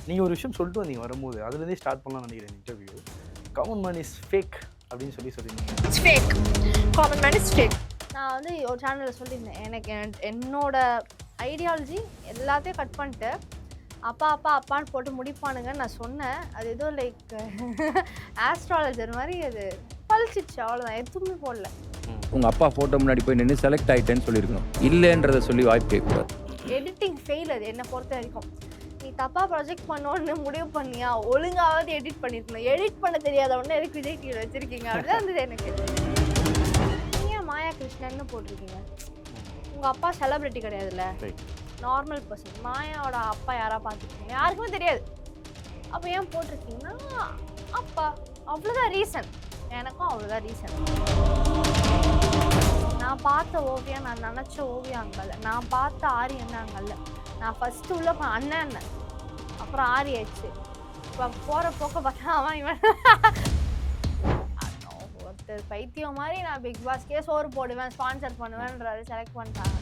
நீங்கள் ஒரு விஷயம் சொல்லிட்டு வந்தீங்க வரும்போது, அதுலேருந்தே ஸ்டார்ட் பண்ணலாம்னு நினைக்கிறேன் interview. Common man is fake அப்படின்னு சொல்லியிருந்தீங்க. It's fake. Common man is fake. நான் வந்து ஒரு சேனலில் சொல்லியிருந்தேன், எனக்கு என்னோட ஐடியாலஜி எல்லாத்தையும் கட் பண்ணிட்டு அப்பா அப்பா அப்பான்னு போட்டு முடிப்பானுங்கன்னு நான் சொன்னேன். அது ஏதோ லைக் ஆஸ்ட்ராலஜர் மாதிரி அது பழிச்சிச்சு, அவ்வளோதான், எதுவுமே போடல. உங்கள் அப்பா ஃபோட்டோ முன்னாடி போய் நின்று செலக்ட் ஆகிட்டேன்னு சொல்லியிருக்கணும், இல்லைன்றதை சொல்லி வாய்ப்பு கேட்கக்கூடாது. எடிட்டிங் ஃபெயில் அது என்னை பொறுத்த வரைக்கும். நீ தப்பாக ப்ராஜெக்ட் பண்ணோன்னு முடிவு பண்ணியா, ஒழுங்காவது எடிட் பண்ணியிருக்கணும். எடிட் பண்ண தெரியாதவொடனே எதுக்கு விஜய் டிவியில் வச்சுருக்கீங்க அப்படிதான் இருந்தது எனக்கு. நீங்கள் மாயா கிருஷ்ணன்னு போட்டிருக்கீங்க. உங்கள் அப்பா செலிபிரிட்டி கிடையாதுல்ல, நார்மல் பர்சன். மாயாவோட அப்பா யாராக பார்த்துருக்கீங்க? யாருக்குமே தெரியாது. அப்போ ஏன் போட்டிருக்கீங்கன்னா அப்பா, அவ்வளோதான் ரீசன். எனக்கும் அவ்வளோதான் ரீசன். நான் பார்த்த ஓவியம், நான் நினச்ச ஓவியம் அங்கல்ல. நான் பார்த்த ஆரி என்ன அங்கல்ல. நான் ஃபஸ்ட்டு உள்ள அண்ணன், அப்புறம் ஆரி ஆயிடுச்சு. இப்போ போகிற போக்க பார்த்தா அவன் இவன் ஒருத்தர் பைத்தியம் மாதிரி நான் பிக் பாஸ்கே சோறு போடுவேன், ஸ்பான்சர் பண்ணுவேன்றாரு, செலக்ட் பண்ணிட்டாங்க.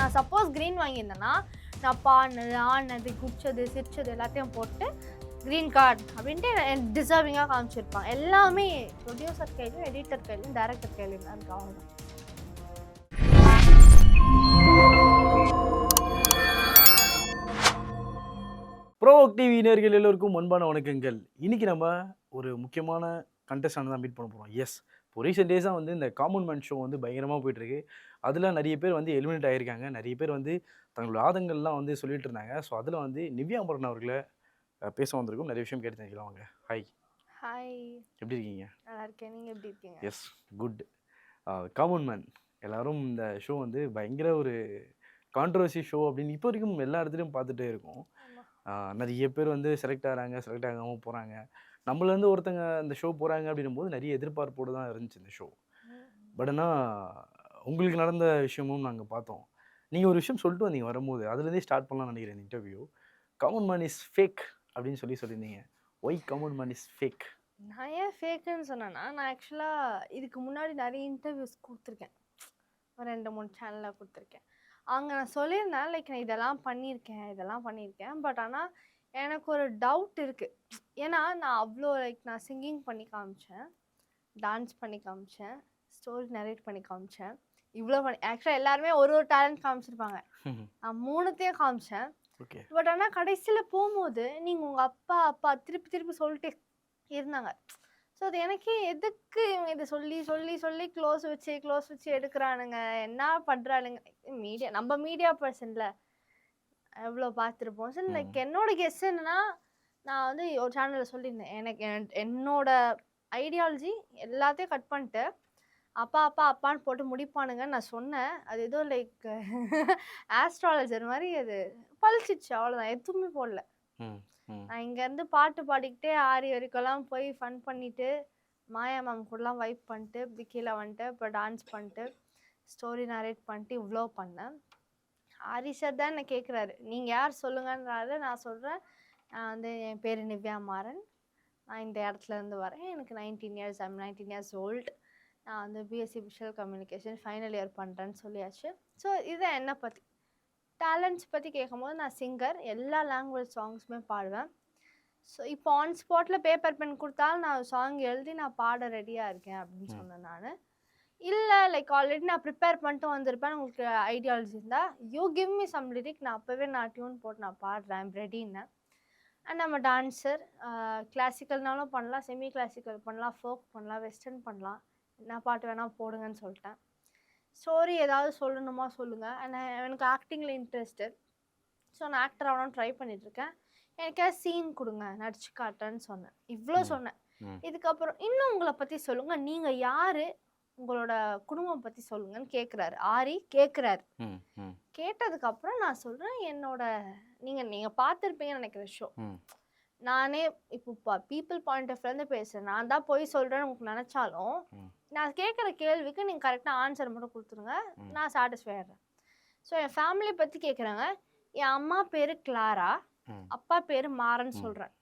நான் சப்போஸ் க்ரீன் வாங்கியிருந்தேன்னா நான் பாடினது, ஆடினது, குச்சது, சிரிச்சது எல்லாத்தையும் போட்டு க்ரீன் கார்டு அப்படின்ட்டு டிசர்விங்காக காமிச்சிருப்பாங்க. எல்லாமே ப்ரொடியூசர் கையிலையும், எடிட்டர் கையிலையும், டைரக்டர் கையிலையும் தான் இருக்கு. அவ்வளோதான். ப்ரோவோக் டிவி நேயர்கள் எல்லோருக்கும் அன்பான வணக்கங்கள். இன்றைக்கி நம்ம ஒரு முக்கியமான கண்டஸ்டாண்ட் தான் மீட் பண்ண போகிறோம். எஸ், இப்போ ரீசெண்ட் டேஸாக வந்து இந்த காமன் மேன் ஷோ வந்து பயங்கரமாக போயிட்டுருக்கு. அதில் நிறைய பேர் வந்து எலிமினேட் ஆகியிருக்காங்க. நிறைய பேர் வந்து தங்களோட ஆதங்கள்லாம் வந்து சொல்லிட்டு இருந்தாங்க. ஸோ அதில் வந்து நிவ்யா அமரன் அவர்களை பேச வந்திருக்கும். நிறைய விஷயம் கேட்டு தெரிஞ்சுக்கலாம் வாங்க. ஹாய். ஹாய், எப்படி இருக்கீங்க? நல்லா இருக்கேன். நீங்கள் எப்படி இருக்கீங்க? S, good. காமன் மேன் எல்லோரும் இந்த ஷோ வந்து பயங்கர ஒரு கான்ட்ரவர்சி ஷோ அப்படின்னு இப்போ வரைக்கும் எல்லா இடத்துலையும் பார்த்துட்டே இருக்கோம். நிறைய பேர் வந்து செலக்ட் ஆகிறாங்க, செலக்ட் ஆகாமல் போகிறாங்க. நம்மளேருந்து ஒருத்தங்க இந்த ஷோ போகிறாங்க அப்படின்னும் போது நிறைய எதிர்பார்ப்போடு தான் இருந்துச்சு இந்த ஷோ. பட் ஆனால் உங்களுக்கு நடந்த விஷயமும் நாங்கள் பார்த்தோம். நீங்கள் ஒரு விஷயம் சொல்லிட்டு வந்தீங்க வரும்போது, அதுலேருந்தே ஸ்டார்ட் பண்ணலாம்னு நினைக்கிறேன் இந்த interview. Common man is fake அப்படின்னு சொல்லியிருந்தீங்க. Why common man is fake? நான் ஏன் ஃபேக்குன்னு சொன்னேன்னா, நான் ஆக்சுவலாக இதுக்கு முன்னாடி நிறைய இன்டர்வியூஸ் கொடுத்துருக்கேன். ஒரு 2-3 சேனலில் கொடுத்துருக்கேன். அங்கே நான் சொல்லியிருந்தேன், லைக் நான் இதெல்லாம் பண்ணியிருக்கேன். பட் ஆனால் எனக்கு ஒரு டவுட் இருக்குது. ஏன்னா நான் அவ்வளோ நான் சிங்கிங் பண்ணி காமிச்சேன், டான்ஸ் பண்ணி காமிச்சேன், ஸ்டோரி நரேட் பண்ணி காமிச்சேன், இவ்வளோ பண்ணி ஆக்சுவலாக எல்லாருமே ஒரு டேலண்ட் காமிச்சிருப்பாங்க. நான் 3த்தையும் காமிச்சேன். பட் ஆனால் கடைசியில் போகும்போது நீங்கள் உங்கள் அப்பா திருப்பி சொல்லிட்டே இருந்தாங்க. ஸோ அது எனக்கே எதுக்கு இவங்க இதை சொல்லி க்ளோஸ் வச்சு எடுக்கிறானுங்க, என்ன பண்ணுறானுங்க. நம்ம மீடியா பர்சனில் எவ்வளோ பார்த்துருப்போம். ஸோ லைக் என்னோட கெஸ் என்னன்னா, நான் வந்து ஒரு சேனலில் சொல்லியிருந்தேன், எனக்கு என்னோட ஐடியாலஜி எல்லாத்தையும் கட் பண்ணிட்டு அப்பா அப்பான்னு போட்டு முடிப்பானுங்கன்னு நான் சொன்னேன். அது ஏதோ லைக் ஆஸ்ட்ராலஜர் மாதிரி அது பழிச்சிச்சு, அவ்வளோதான், எதுவுமே போடல. நான் இங்கேருந்து பாட்டு பாடிக்கிட்டே ஆரி வரைக்கும்லாம் போய் ஃபன் பண்ணிவிட்டு, மாயா மேம் கூடலாம் வைப் பண்ணிட்டு, இப்படி கீழே வந்துட்டு, இப்போ டான்ஸ் பண்ணிட்டு, ஸ்டோரி நரேட் பண்ணிட்டு இவ்வளோ பண்ணேன். ஆரி சார் தான் என்ன கேட்குறாரு, நீங்கள் யார் சொல்லுங்கன்றாரு. நான் சொல்கிறேன், நான் வந்து என் பேர் நிவ்யா மாறன், நான் இந்த இடத்துலேருந்து வரேன், எனக்கு 19 years, ஐம் 19 years old, நான் வந்து BSc visual communication final year பண்ணுறேன்னு சொல்லியாச்சு. ஸோ இதுதான் என்னை பற்றி. டேலண்ட்ஸ் பற்றி கேட்கும்போது நான் சிங்கர், எல்லா லாங்குவேஜ் சாங்ஸுமே பாடுவேன். ஸோ இப்போ ஆன் ஸ்பாட்டில் பேப்பர் பென் கொடுத்தாலும் நான் சாங் எழுதி நான் பாட ரெடியாக இருக்கேன் அப்படின்னு சொன்னேன். நான் இல்லை லைக் ஆல்ரெடி நான் ப்ரிப்பேர் பண்ணிட்டு வந்திருப்பேன், உங்களுக்கு ஐடியாலஜி இருந்தால் you give me some lyric, நான் அப்போவே நான் டியூன் போட்டு நான் பாடுறேன், ஐம் ரெடின்னு. அண்ட் நம்ம டான்ஸர், கிளாசிக்கல்னாலும் பண்ணலாம், செமி கிளாசிக்கல் பண்ணலாம், ஃபோக் பண்ணலாம், வெஸ்டர்ன் பண்ணலாம், என்ன பாட்டு வேணால் போடுங்கன்னு சொல்லிட்டேன். ஸ்டோரி ஏதாவது சொல்லணுமா சொல்லுங்கள். அண்ட் எனக்கு ஆக்டிங்கில் இன்ட்ரெஸ்ட்டு, ஸோ நான் ஆக்டர் ஆகணும்னு ட்ரை பண்ணிகிட்ருக்கேன், எனக்கே சீன் கொடுங்க, நடிச்சு காட்டுறேன்னு சொன்னேன். இவ்வளோ சொன்னேன். இதுக்கப்புறம் இன்னும் உங்களை பற்றி சொல்லுங்கள், நீங்கள் யார், உங்களோட குடும்பம் பற்றி சொல்லுங்கன்னு கேட்குறாரு. ஆரி கேட்குறாரு. கேட்டதுக்கப்புறம் நான் சொல்கிறேன், என்னோட நீங்கள் பார்த்துருப்பீங்கன்னு நினைக்கிற ஷோ, நானே இப்போ பீப்புள் பாயிண்ட் ஆஃப் வியூலேருந்து பேசுகிறேன். நான் தான் போய் சொல்கிறேன்னு உங்களுக்கு நினச்சாலும், நான் கேட்குற கேள்விக்கு நீங்கள் கரெக்டாக ஆன்சர் மட்டும் கொடுத்துருங்க, நான் சாட்டிஸ்ஃபை ஆகிடுறேன். ஸோ என் ஃபேமிலி பற்றி கேட்குறாங்க. என் அம்மா பேர் கிளாரா, அப்பா பேர் மாறன் சொல்கிறேன்.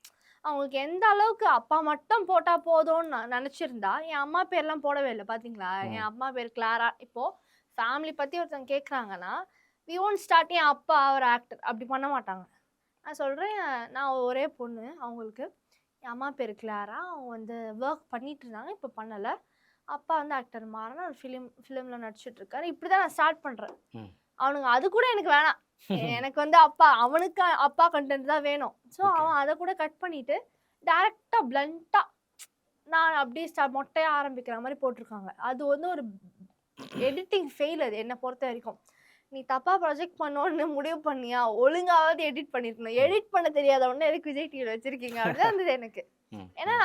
அவங்களுக்கு எந்த அளவுக்கு அப்பா மட்டும் போட்டால் போதும்னு நான் நினச்சிருந்தா, என் அம்மா பேர்லாம் போடவே இல்லை. பார்த்தீங்களா, என் அம்மா பேர் கிளாரா. இப்போது ஃபேமிலி பற்றி ஒருத்தவங்க கேட்குறாங்கன்னா, வி ஒன்ட் ஸ்டார்ட் என் அப்பா ஒரு ஆக்டர் அப்படி பண்ண மாட்டாங்க. நான் சொல்கிறேன், நான் ஒரே பொண்ணு அவங்களுக்கு. என் அம்மா பேர் கிளாரா. அவங்க வந்து ஒர்க் பண்ணிட்டு இருந்தாங்க, இப்போ பண்ணலை. அப்பா வந்து ஆக்டர் மாறனா ஒரு ஃபிலிமில் நடிச்சிட்டு இருக்காரு. இப்படி தான் நான் ஸ்டார்ட் பண்ணுறேன். அவனுங்க அது கூட எனக்கு வேணாம். எனக்கு வந்து அவனுக்கு அப்பா கண்டென்ட் தான் வேணும். ஸோ அவன் அதை கூட கட் பண்ணிட்டு டேரெக்டாக பிளண்ட்டாக நான் அப்படியே மொட்டையாக ஆரம்பிக்கிற மாதிரி போட்டிருக்காங்க. அது வந்து ஒரு எடிட்டிங் ஃபெயில். அது என்னை பொறுத்த வரைக்கும் நீ தப்பா ப்ரொஜெக்ட் பண்ணோன்னு முடிவு பண்ணியா, ஒழுங்காவது எடிட் பண்ணிருக்கணும். எடிட் பண்ண தெரியாதவொடனே எதுக்கு விஜய் டிவியில் வச்சிருக்கீங்க அப்படிதான் இருந்தது எனக்கு. ஏன்னா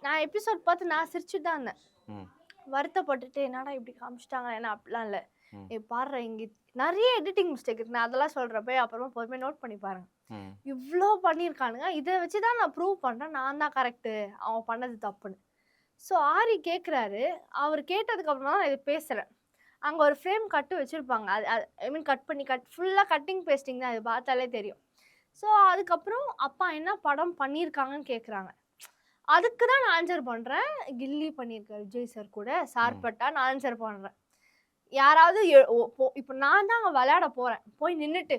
நான் எபிசோட் பார்த்து நான் சிரிச்சுட்டு தான் இருந்தேன். வருத்தப்பட்டுட்டு என்னடா இப்படி காமிச்சிட்டாங்க, ஏன்னா அப்படிலாம் இல்லை. பாடுற இங்கே நிறைய எடிட்டிங் மிஸ்டேக் இருக்கு. நான் அதெல்லாம் சொல்கிறப்ப அப்புறமா பொறுமையாக நோட் பண்ணி பாருங்க. இவ்வளோ பண்ணியிருக்கானுங்க. இதை வச்சு தான் நான் ப்ரூவ் பண்ணுறேன் நான் தான் கரெக்டு, அவன் பண்ணது தப்புன்னு. ஸோ ஆரி கேட்குறாரு. அவர் கேட்டதுக்கப்புறமா தான் நான் இது பேசுகிறேன். அங்கே ஒரு ஃப்ரேம் கட்டு வச்சுருப்பாங்க. அது ஐ மீன் கட் பண்ணி ஃபுல்லாக கட்டிங் பேஸ்டிங் தான், அது பார்த்தாலே தெரியும். ஸோ அதுக்கப்புறம் அப்பா என்ன படம் பண்ணியிருக்காங்கன்னு கேட்குறாங்க. அதுக்கு தான் நான் ஆன்சர் பண்ணுறேன். கில்லி பண்ணியிருக்காரு விஜய் சார் கூட, சார்பட்டா நான் ஆன்சர் பண்ணுறேன். யாராவது இப்போ நான் தான் அங்கே விளையாட போகிறேன். போய் நின்றுட்டு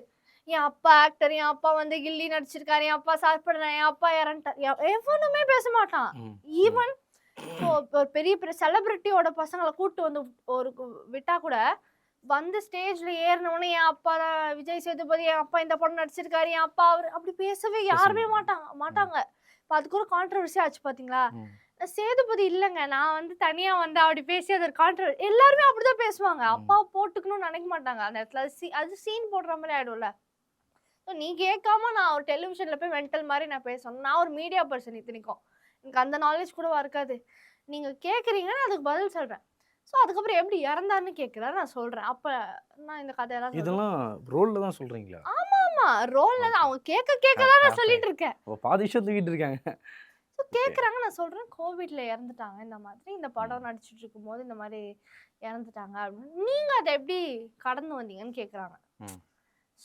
என் அப்பா ஆக்டர், என் அப்பா வந்து கில்லி நடிச்சிருக்காரு, என் அப்பா சார்படுறேன், என் அப்பா இறந்துட்டார், எவனுமே பேச மாட்டான். ஈவன் ஒரு பெரிய பெரிய செலிபிரிட்டியோட பசங்களை கூப்பிட்டு வந்து ஒரு விட்டா கூட வந்து ஸ்டேஜ்ல ஏறினவொடனே என் அப்பா விஜய் சேதுபதி, என் அப்பா இந்த படம் நடிச்சிருக்காரு, என் அப்பா அவர் அப்படி பேசவே யாருமே மாட்டாங்க. இப்போ அதுக்கு ஒரு கான்ட்ரவர்சி ஆச்சு பார்த்தீங்களா. சேதுபதி இல்லைங்க, நான் வந்து தனியாக வந்து அப்படி பேசி அது ஒரு கான்ட்ரவர்சி. எல்லாருமே அப்படிதான் பேசுவாங்க. அப்பாவை போட்டுக்கணும்னு நினைக்க மாட்டாங்க அந்த இடத்துல. அது சீன் போடுற மாதிரி ஆயிடும்ல. ஸோ நீ கேட்காம நான் ஒரு டெலிவிஷனில் போய் மென்டல் மாதிரி நான் பேசணும். நான் ஒரு மீடியா பர்சன், இத்தனைக்கும் எனக்கு அந்த நாலேஜ் கூட இருக்காது. நீங்கள் கேட்குறீங்கன்னு அதுக்கு பதில் சொல்கிறேன். ஸோ அதுக்கப்புறம் எப்படி இறந்தாருன்னு கேட்குறாரு, நான் சொல்கிறேன். அப்போ நான் இந்த கதையெல்லாம் இதெல்லாம் ரோலில் தான் சொல்கிறீங்களா? ஆமாம், ரோலில் தான். அவங்க கேட்க தான் நான் சொல்லிட்டு இருக்கேன். பாதி விஷயம் தூக்கிட்டு இருக்காங்க. ஸோ கேட்குறாங்க, நான் சொல்கிறேன் கோவிட்ல இறந்துட்டாங்க, இந்த மாதிரி இந்த படம் நடிச்சிட்டு இருக்கும்போது இந்த மாதிரி இறந்துட்டாங்க அப்படின்னு. நீங்கள் அதை எப்படி கடந்து வந்தீங்கன்னு கேட்குறாங்க.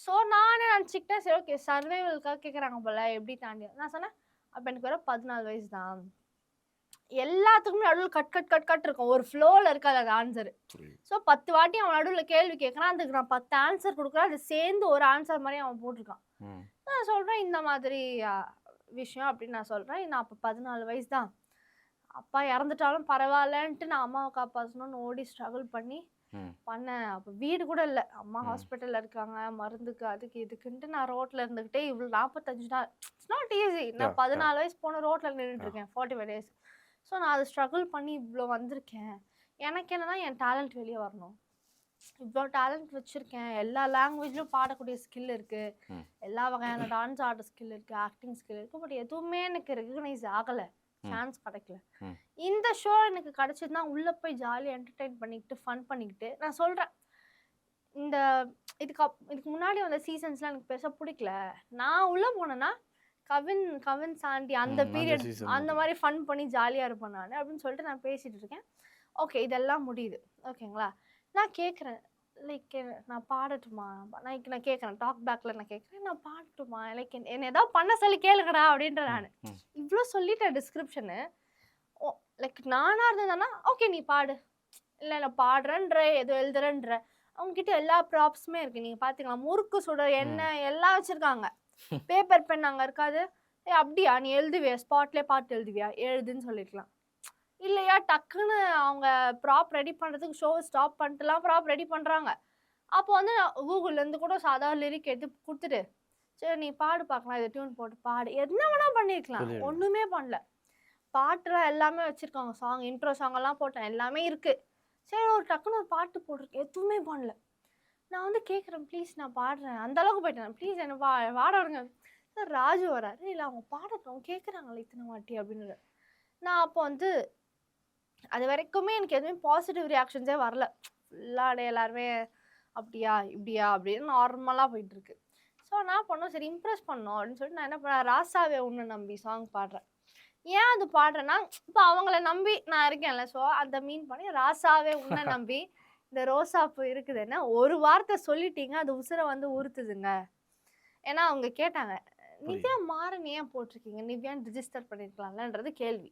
ஸோ நானே நினச்சிக்கிட்டேன், சரி ஓகே சர்வைவலுக்காக கேட்குறாங்க போல, எப்படி தாண்டி. நான் சொன்னேன் அப்போ எனக்கு வர 14 வயசு தான். எல்லாத்துக்குமே நடுவில் கட் இருக்கும். ஒரு ஃப்ளோவில் இருக்காது அது ஆன்சரு. ஸோ 10 வாட்டி அவன் நடுவில் கேள்வி கேட்குறான். அதுக்கு நான் 10 ஆன்சர் கொடுக்குறேன். அது சேர்ந்து ஒரு ஆன்சர் மாதிரி அவன் போட்டிருக்கான். நான் சொல்கிறேன் இந்த மாதிரி விஷயம் அப்படின்னு நான் சொல்கிறேன். நான் அப்போ 14 வயசு தான். அப்பா இறந்துட்டாலும் பரவாயில்லன்ட்டு நான் அம்மாவை காப்பாற்றணும்னு ஓடி ஸ்ட்ரகிள் பண்ணி பண்ணேன். அப்போ வீடு கூட இல்லை, அம்மா ஹாஸ்பிட்டலில் இருக்காங்க, மருந்துக்கு அதுக்கு இதுக்குன்ட்டு நான் ரோட்டில் இருந்துக்கிட்டே இவ்வளோ 45 நாள். It's not easy. நான் 14 வயசு போன ரோட்டில் நின்றுட்டுருக்கேன் 45 டேஸ். ஸோ நான் அதை ஸ்ட்ரகிள் பண்ணி இவ்வளோ வந்திருக்கேன். எனக்கு என்னன்னா என் டேலண்ட் வெளியே வரணும். இவ்வளோ டேலண்ட் வச்சுருக்கேன், எல்லா லாங்குவேஜ்லையும் பாடக்கூடிய ஸ்கில் இருக்குது, எல்லா வகையான டான்ஸ் ஆடுற ஸ்கில் இருக்குது, ஆக்டிங் ஸ்கில் இருக்குது. பட் எதுவுமே எனக்கு ரெகக்னைஸ் ஆகலை, சான்ஸ் கிடைக்கல. இந்த ஷோ எனக்கு கிடைச்சதுன்னா உள்ளே போய் ஜாலியாக என்டர்டெயின் பண்ணிக்கிட்டு ஃபன் பண்ணிக்கிட்டு நான் சொல்கிறேன். இதுக்கு முன்னாடி வந்த சீசன்ஸ்லாம் எனக்கு பெருசாக பிடிக்கல. நான் உள்ளே போனேன்னா கவின் சாண்டி அந்த பீரியட் அந்த மாதிரி ஃபன் பண்ணி ஜாலியாக இருப்பேன் நான் அப்படின்னு சொல்லிட்டு நான் பேசிகிட்டு இருக்கேன். ஓகே இதெல்லாம் முடியுது ஓகேங்களா. நான் கேட்குறேன் லைக் நான் பாடட்டுமா, நான் கேட்குறேன் டாக் பேக்கில் நான் கேட்குறேன், நான் பாடட்டுமா, லைக் என்ன ஏதாவது பண்ண சொல்லி கேளுங்கடா அப்படின்ற. நான் இவ்வளோ சொல்லிட்டேன் டிஸ்கிரிப்ஷனு. லைக் நானாக இருந்ததுன்னா ஓகே நீ பாடு, இல்லை நான் பாடுறேன்ற ஏதோ எழுதுறேன்ற. அவங்ககிட்ட எல்லா ப்ராப்ஸுமே இருக்குது. நீங்கள் பார்த்தீங்களா, முறுக்கு சுட எண்ணெய் எல்லாம் வச்சுருக்காங்க. பேப்பர் பென் அங்கே இருக்காது. அப்படியா நீ எழுதுவியா, ஸ்பாட்லேயே பாட்டு எழுதுவியா, எழுதுன்னு சொல்லிக்கலாம். இல்லையா டக்குன்னு அவங்க ப்ராப் ரெடி பண்ணுறதுக்கு ஷோ ஸ்டாப் பண்ணிட்டுலாம் ப்ராப் ரெடி பண்ணுறாங்க. அப்போ வந்து கூகுள்லேருந்து கூட சாதாரண லிரிக் எடுத்து கொடுத்துட்டு சரி நீ பாடு பார்க்கலாம், இதை டியூன் போட்டு பாடு, என்ன வேணால் பண்ணியிருக்கலாம். ஒன்றுமே பண்ணல. பாட்டுலாம் எல்லாமே வச்சுருக்காங்க, சாங் இன்ட்ரோ சாங்கெல்லாம் போட்டேன், எல்லாமே இருக்குது. சரி ஒரு டக்குன்னு ஒரு பாட்டு போட்டிருக்கேன், எதுவுமே பண்ணல. நான் வந்து கேட்குறேன் ப்ளீஸ் நான் பாடுறேன், அந்த அளவுக்கு போயிட்டேன், ப்ளீஸ் என்ன பாட விடுங்க. சார் ராஜு வராரு, இல்லை அவங்க பாடட்டும் கேட்குறாங்களே இத்தனை வாட்டி அப்படின்னு. நான் அப்போ வந்து அது வரைக்குமே எனக்கு எதுவுமே பாசிட்டிவ் ரியாக்ஷன்ஸே வரல. ஃபுல்லாக எல்லாருமே அப்படியா இப்படியா அப்படின்னு நார்மலாக போயிட்டுருக்கு. ஸோ நான் பண்ணோம் சரி இம்ப்ரெஸ் பண்ணோம் அப்படின்னு சொல்லிட்டு நான் என்ன பண்ணேன், ராசாவே உன்னை நம்பி சாங் பாடுறேன். ஏன் அது பாடுறேன்னா இப்போ அவங்கள நம்பி நான் இருக்கேன்ல, ஸோ அந்த மீன் பண்ணி ராசாவே உன்னை நம்பி இந்த ரோசாப்பூ இருக்குதுன்னா ஒரு வார்த்தை சொல்லிட்டீங்க, அது உசுரை வந்து உறுத்துதுங்க. ஏன்னா அவங்க கேட்டாங்க நிவ்யா மாறன் ஏன் போட்டிருக்கீங்க, நிவ்யான்னு ரிஜிஸ்டர் பண்ணியிருக்கலாம்லன்றது கேள்வி.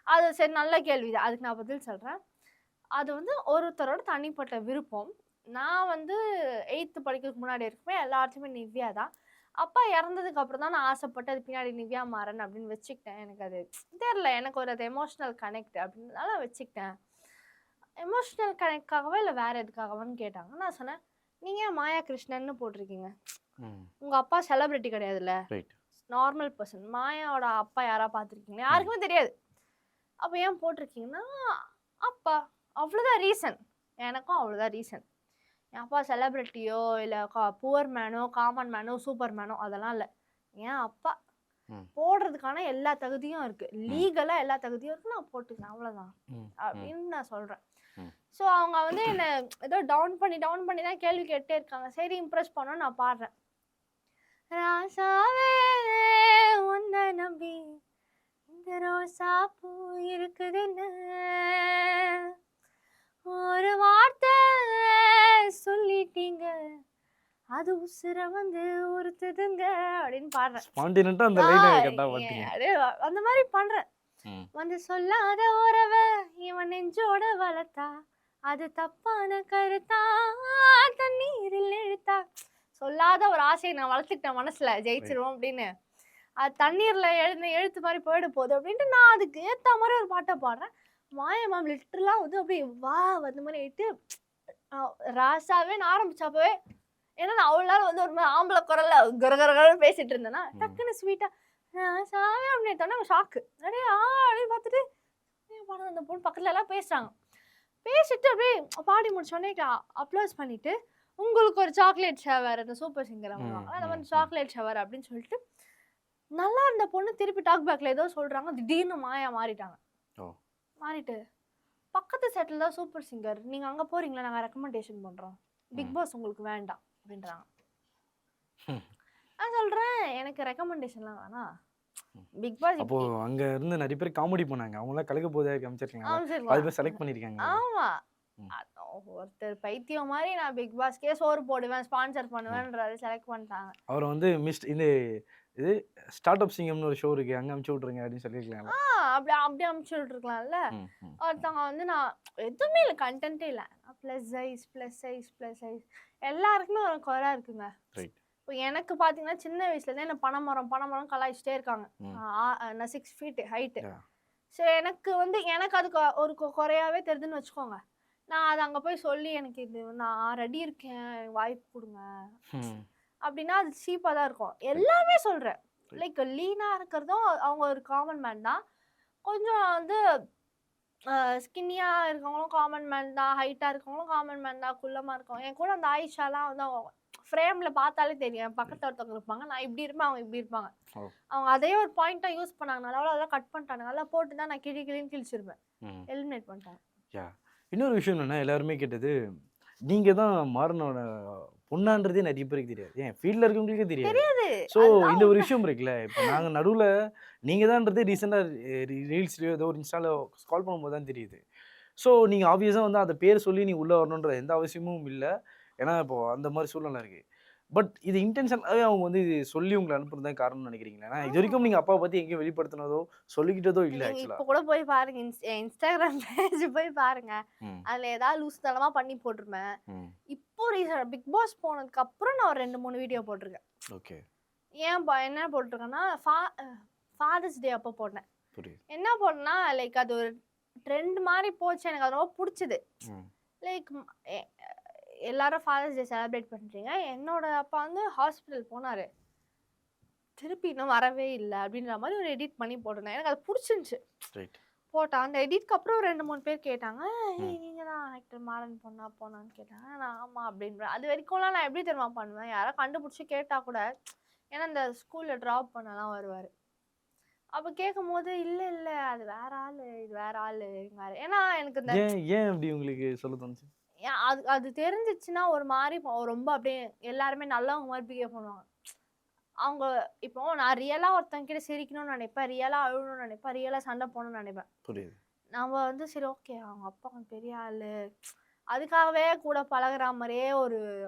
அது சரி நல்ல கேள்வி தான், அதுக்கு நான் பதில் சொல்கிறேன். அது வந்து ஒருத்தரோட தனிப்பட்ட விருப்பம். நான் வந்து 8th படிக்கிறதுக்கு முன்னாடி இருக்குமே எல்லாத்தையுமே நிவ்யா தான். அப்பா இறந்ததுக்கு அப்புறம் தான் நான் ஆசைப்பட்டு அது பின்னாடி நிவ்யா மாறன் அப்படின்னு வச்சுக்கிட்டேன். எனக்கு அது தெரியல, எனக்கு ஒரு அது எமோஷனல் கனெக்ட் அப்படின்றதால வச்சுக்கிட்டேன். எமோஷனல் கனெக்ட்காகவா இல்லை வேற எதுக்காகவான்னு கேட்டாங்க. நான் சொன்னேன், நீங்க ஏன் மாயா கிருஷ்ணன்னு போட்டிருக்கீங்க? உங்க அப்பா செலிபிரிட்டி கிடையாதுல்ல, ரைட். Normal person. மாயாவோட அப்பா யாரா பார்த்துருக்கீங்களா? யாருக்குமே தெரியாது. அப்போ ஏன் போட்டிருக்கீங்கன்னா, அப்பா, அவ்வளோதான் ரீசன். எனக்கும் அவ்வளோதான் ரீசன். என் அப்பா செலிபிரிட்டியோ இல்லை புவர் மேனோ, காமன் மேனோ, சூப்பர் மேனோ அதெல்லாம் இல்லை. என் அப்பா போடுறதுக்கான எல்லா தகுதியும் இருக்கு, லீகலாக எல்லா தகுதியும் இருக்கு, நான் போட்டுக்கிறேன், அவ்வளோதான் அப்படின்னு நான் சொல்கிறேன். ஸோ அவங்க வந்து என்னை ஏதோ டவுன் பண்ணி தான் கேள்வி கேட்டே இருக்காங்க. சரி, இம்ப்ரெஸ் பண்ணோன்னு நான் பாடுறேன். ராசாவே உன்னை நம்பி இந்த ரோசா பூ இருக்குதுன்னு ஒரு வார்த்தை சொல்லிட்டீங்க, அது உசுர வந்து உறுத்துதுங்க அப்படின்னு பாடுறேன். ஸ்பான்டினேட்டா அந்த லைனை கரெக்டா பாத்தீங்க. அப்படியே அந்த மாதிரி பண்றேன். வந்து சொல்லாத உறவை இவன் நெஞ்சோட வளர்த்தா, அது தப்பான கருத்தா, தண்ணீரில் இழுத்தா. சொல்லாத ஒரு ஆசையை நான் வளர்த்துக்கிட்டேன் மனசுல, ஜெயிச்சிருவோம் அப்படின்னு. அது தண்ணீர்ல எழுத்து மாதிரி போயிட போகுது அப்படின்ட்டு நான் அதுக்கு ஏத்த மாதிரி ஒரு பாட்டை பாடுறேன். மாயா மேம் லிட்டரலா வந்து அப்படியே வா வந்த மாதிரி ஆயிட்டு ராசாவேன்னு ஆரம்பிச்சப்பவே, ஏன்னா நான் அவ்வளோ நாள் வந்து ஒரு மாதிரி ஆம்பளை குரல்ல கரகரகரன்னு பேசிட்டு இருந்தேன்னா, டக்குன்னு ஸ்வீட்டா ராசாவே அப்படின்னு தோணா ஷாக்கு. அப்படியே அப்படின்னு பார்த்துட்டு பாடம் அந்த பொண்ணு பக்கத்துல எல்லாம் பேசுறாங்க. பேசிட்டு அப்படியே பாடி முடிச்சோடனே அப்ளோஸ் பண்ணிட்டு, உங்களுக்கு ஒரு சாக்லேட் ஷவர், அந்த சூப்பர் சிங்கர் அவங்க அந்த மாதிரி சாக்லேட் ஷவர் அப்படின்னு சொல்லிட்டு, நல்லா இருந்த பொண்ணு திருப்பி டாக் பேக்ல ஏதோ சொல்றாங்க. திடீர்னு மாயா மாறிட்டாங்க. மாறிட்டு பக்கத்து செட்டில் தான் சூப்பர் சிங்கர், நீங்க அங்க போறீங்களா, நாங்க ரெக்கமெண்டேஷன் பண்றோம், பிக் பாஸ் உங்களுக்கு வேண்டாம் அப்படின்றாங்க. நான் சொல்றேன், எனக்கு ரெக்கமெண்டேஷன்லாம் வேணாம், பிக் பாஸ். அப்போ அங்க இருந்து நிறைய பேர் காமெடி பண்ணாங்க, அவங்க எல்லாம் கலக்க போதே காமிச்சிருக்காங்க, அது பேர் செலக்ட் பண்ணிருக்காங்க. ஆமா, ஒருத்தர் பைத்தியம் மாதிரி நான் பிக் பாஸ்க்கே சோறு போடுவேன், ஸ்பான்சர் பண்ணுவேன்றாரு, செலக்ட் பண்ணிட்டாங்க. அவர் வந்து இது ஸ்டார்ட் அப் சிங்கம்னு ஒரு ஷோ இருக்கு, அங்க அனுப்பிச்சு விட்டுருங்க அப்படின்னு சொல்லிருக்கலாம்ல. அப்படி அனுப்பிச்சு விட்டுருக்கலாம்ல. ஒருத்தவங்க வந்து நான் எதுவுமே இல்லை, கண்டென்ட்டே இல்லை, ப்ளஸ் சைஸ் எல்லாருக்குமே ஒரு குறை இருக்குங்க. இப்போ எனக்கு பார்த்தீங்கன்னா சின்ன வயசுலேருந்தே என்ன பனைமரம் கலாய்ச்சிட்டே இருக்காங்க. நான் 6 feet ஹைட்டு. ஸோ எனக்கு வந்து அதுக்கு ஒரு குறையாவே தெரியுதுன்னு வச்சுக்கோங்க. நான் அதை அங்கே போய் சொல்லி, எனக்கு இது நான் ரெடி இருக்கேன், வாய்ப்பு கொடுங்க அப்படின்னா அது சீப்பாக தான் இருக்கும். எல்லாமே சொல்கிறேன், லைக் லீனாக இருக்கிறதும் அவங்க ஒரு காமன் மேன் தான், கொஞ்சம் வந்து ஸ்கின்னியாக இருக்கவங்களும் காமன் மேன் தான், ஹைட்டாக இருக்கவங்களும் காமன் மேன் தான், குள்ளமாக இருக்கவங்க. என் கூட அந்த ஆயிஷாலாம் வந்து அவங்க ஃப்ரேமில் பார்த்தாலே தெரியும், பக்கத்தில் ஒருத்தவங்க இருப்பாங்க, நான் இப்படி இருப்பேன், அவங்க இப்படி இருப்பாங்க. அவங்க அதே ஒரு பாயிண்ட்டாக யூஸ் பண்ணாங்க, நல்லா அதெல்லாம் கட் பண்ணிட்டாங்க, நல்லா போட்டு தான் நான் கிளின்னு கிழிச்சிருப்பேன், எலிமினேட் பண்ணிட்டாங்க. இன்னொரு விஷயம் என்னன்னா, எல்லாருமே கேட்டது நீங்க தான் மாறனோட பொண்ணான்றதே நிறைய பேருக்கு தெரியாது, ஏன் ஃபீல்ட்ல இருக்கவங்களுக்கே தெரியாது. ஸோ இந்த ஒரு விஷயம் இருக்குல்ல, இப்போ நாங்கள் நடுவில் நீங்கள் தான்றதே ரீசெண்டாக ரீல்ஸ்லையோ ஏதோ ஒரு இன்ஸ்டால ஸ்கால் பண்ணும்போது தான் தெரியுது. ஸோ நீங்கள் ஆப்வியஸாக வந்து அந்த பேர் சொல்லி நீங்கள் உள்ளே வரணுன்ற எந்த அவசியமும் இல்லை, ஏன்னா இப்போது அந்த மாதிரி சூழ்நிலை இருக்குது. பட் இது இன்டென்ஷனாகவே அவங்க வந்து இது சொல்லி உங்களை அனுப்புறது தான் காரணம்னு நினைக்கிறீங்களா? ஏன்னா இது வரைக்கும் நீங்கள் அப்பாவை பற்றி எங்கேயும் வெளிப்படுத்தினதோ சொல்லிக்கிட்டதோ இல்லை. இப்போ கூட போய் பாருங்க, இன்ஸ்டாகிராம் பேஜ் போய் பாருங்க, அதில் ஏதாவது லூஸ் தனமாக பண்ணி போட்டிருப்பேன். இப்போ ரீசெண்டாக பிக் பாஸ் போனதுக்கு அப்புறம் நான் ஒரு 2-3 வீடியோ போட்டிருக்கேன். ஓகே. என்ன போட்டிருக்கேன்னா, ஃபாதர்ஸ் டே அப்போ போட்டேன். என்ன போட்டேன்னா, லைக் அது ஒரு ட்ரெண்ட் மாதிரி போச்சு, எனக்கு அது ரொம்ப பிடிச்சது. லைக் எல்லாரும் ஃபாதர்ஸ் டே செலிப்ரேட் பண்ணுறீங்க, என்னோட அப்பா வந்து ஹாஸ்பிட்டல் போனார், திருப்பி இன்னும் வரவே இல்லை அப்படின்ற மாதிரி ஒரு எடிட் பண்ணி போட்டிருந்தேன். எனக்கு அது பிடிச்சிருந்துச்சு, போட்டேன். அந்த எடிட்க்கு அப்புறம் 2-3 பேர் கேட்டாங்க, நீங்கள் தான் ஆக்டர் மாறன் போனான்னு கேட்டாங்க. நான் ஆமாம் அப்படின்றேன். அது வரைக்கும்லாம் நான் எப்படி தெரியுமா பண்ணுவேன், யாரோ கண்டுபிடிச்சி கேட்டால் கூட, ஏன்னா இந்த ஸ்கூலில் ட்ராப் பண்ணலாம் வருவார், அப்போ கேட்கும் போது இல்லை அது வேற ஆள், இது வேற ஆள் வேறு. ஏன்னா எனக்கு இந்த ஏன் அப்படி உங்களுக்கு சொல்ல தோணுச்சு, அது தெரிஞ்சிச்சுன்னா ஒரு மாதிரி ரொம்ப அப்படியே எல்லாருமே நல்லவங்க மாதிரி பிஹேவ் பண்ணுவாங்க. அவங்க இப்போ நான் ரியலாக ஒருத்தங்க கிட்ட சிரிக்கணும்னு நினைப்பேன், ரியலாக அழுகணும்னு நினைப்பேன், ரியலாக சண்டை போகணும்னு நினைப்பேன். புரியுது. நம்ம வந்து சரி ஓகே அவங்க அப்பா கொஞ்சம் பெரிய ஆள், அதுக்காகவே கூட பழகிற மாதிரியே ஒரு